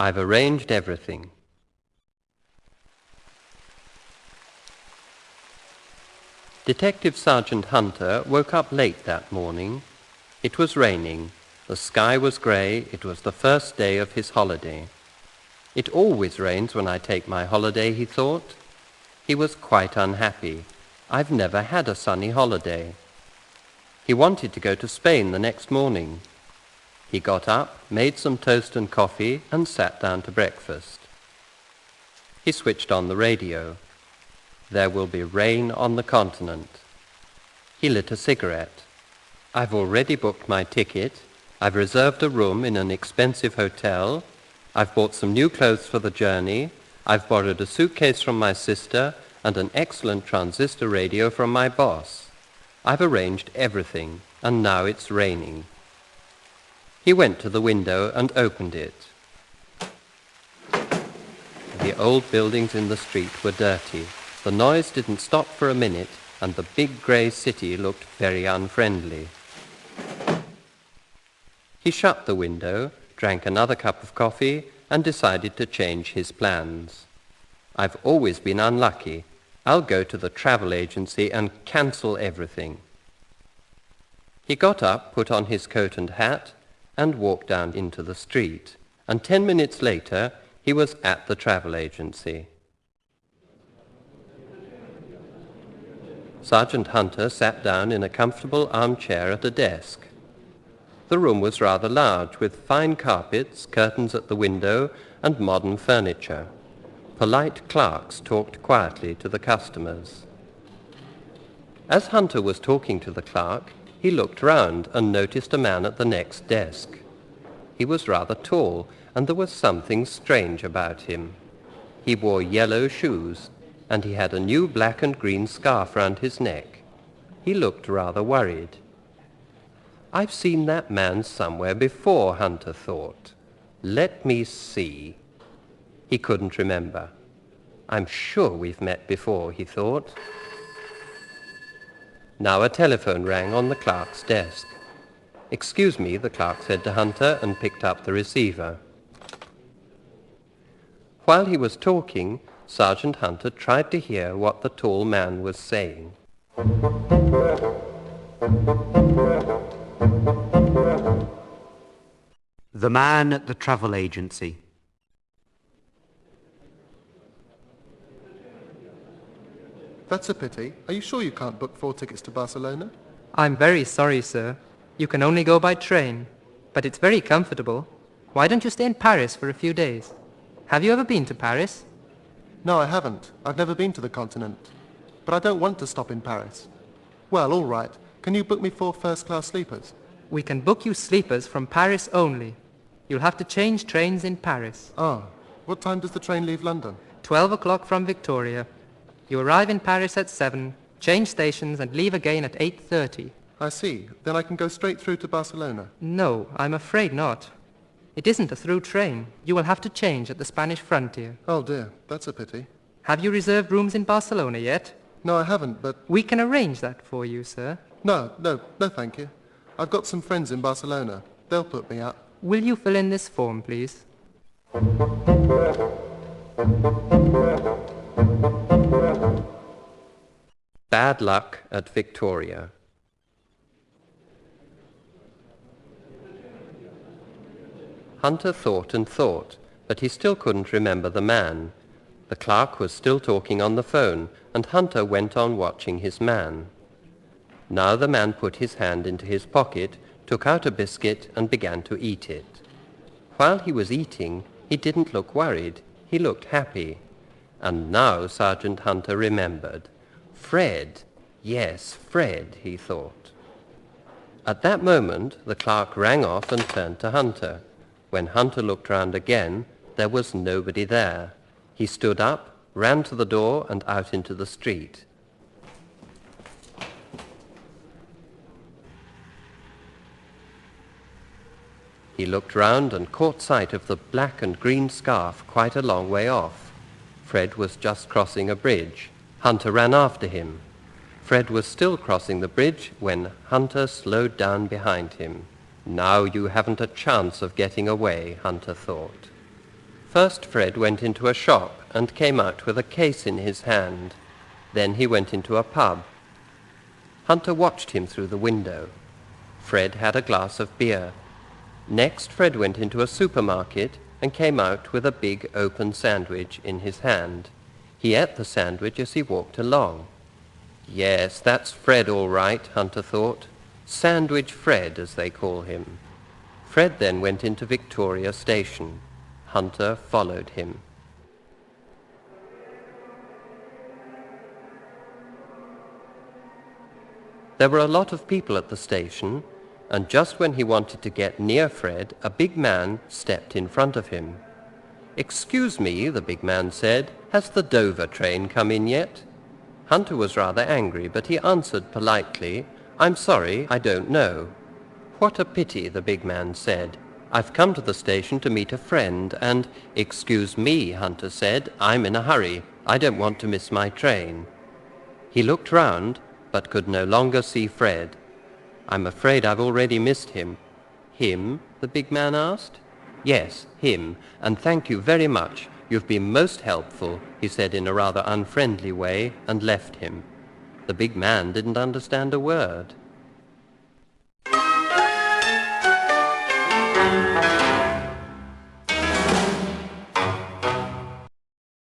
I've arranged everything. Detective Sergeant Hunter woke up late that morning. It was raining. The sky was grey. It was the first day of his holiday. It always rains when I take my holiday, he thought. He was quite unhappy. I've never had a sunny holiday. He wanted to go to Spain the next morning. He got up, made some toast and coffee, and sat down to breakfast. He switched on the radio. There will be rain on the continent. He lit a cigarette. I've already booked my ticket. I've reserved a room in an expensive hotel. I've bought some new clothes for the journey. I've borrowed a suitcase from my sister and an excellent transistor radio from my boss. I've arranged everything, and now it's raining. He went to the window and opened it. The old buildings in the street were dirty. The noise didn't stop for a minute, and the big grey city looked very unfriendly. He shut the window, drank another cup of coffee, and decided to change his plans. I've always been unlucky. I'll go to the travel agency and cancel everything. He got up, put on his coat and hat, and walked down into the street. And 10 minutes later, he was at the travel agency. Sergeant Hunter sat down in a comfortable armchair at a desk. The room was rather large, with fine carpets, curtains at the window, and modern furniture. Polite clerks talked quietly to the customers. As Hunter was talking to the clerk, he looked round and noticed a man at the next desk. He was rather tall, and there was something strange about him. He wore yellow shoes, and he had a new black and green scarf round his neck. He looked rather worried. I've seen that man somewhere before, Hunter thought. Let me see. He couldn't remember. I'm sure we've met before, he thought. Now a telephone rang on the clerk's desk. Excuse me, the clerk said to Hunter, and picked up the receiver. While he was talking, Sergeant Hunter tried to hear what the tall man was saying. The man at the travel agency. That's a pity. Are you sure you can't book 4 tickets to Barcelona? I'm very sorry, sir. You can only go by train, but it's very comfortable. Why don't you stay in Paris for a few days? Have you ever been to Paris? No, I haven't. I've never been to the continent. But I don't want to stop in Paris. Well, all right. Can you book me 4 first-class sleepers? We can book you sleepers from Paris only. You'll have to change trains in Paris. Ah, what time does the train leave London? 12 o'clock from Victoria. You arrive in Paris at 7, change stations and leave again at 8:30. I see. Then I can go straight through to Barcelona. No, I'm afraid not. It isn't a through train. You will have to change at the Spanish frontier. Oh dear, that's a pity. Have you reserved rooms in Barcelona yet? No, I haven't, but... We can arrange that for you, sir. No, thank you. I've got some friends in Barcelona. They'll put me up. Will you fill in this form, please? Bad luck at Victoria. Hunter thought and thought, but he still couldn't remember the man. The clerk was still talking on the phone, and Hunter went on watching his man. Now the man put his hand into his pocket, took out a biscuit, and began to eat it. While he was eating, he didn't look worried. He looked happy. And now Sergeant Hunter remembered. Fred. Yes, Fred, he thought. At that moment, the clerk rang off and turned to Hunter. When Hunter looked round again, there was nobody there. He stood up, ran to the door, and out into the street. He looked round and caught sight of the black and green scarf quite a long way off. Fred was just crossing a bridge. Hunter ran after him. Fred was still crossing the bridge when Hunter slowed down behind him. Now you haven't a chance of getting away, Hunter thought. First Fred went into a shop and came out with a case in his hand. Then he went into a pub. Hunter watched him through the window. Fred had a glass of beer. Next Fred went into a supermarket and came out with a big open sandwich in his hand. He ate the sandwich as he walked along. Yes, that's Fred all right, Hunter thought. Sandwich Fred, as they call him. Fred then went into Victoria Station. Hunter followed him. There were a lot of people at the station, and just when he wanted to get near Fred, a big man stepped in front of him. "Excuse me," the big man said, "has the Dover train come in yet?" Hunter was rather angry, but he answered politely, "I'm sorry, I don't know." "What a pity," the big man said. "I've come to the station to meet a friend, and—" "Excuse me," Hunter said, "I'm in a hurry. I don't want to miss my train." He looked round, but could no longer see Fred. "I'm afraid I've already missed him." "Him?" the big man asked. "Yes, him, and thank you very much. You've been most helpful," he said in a rather unfriendly way, and left him. The big man didn't understand a word.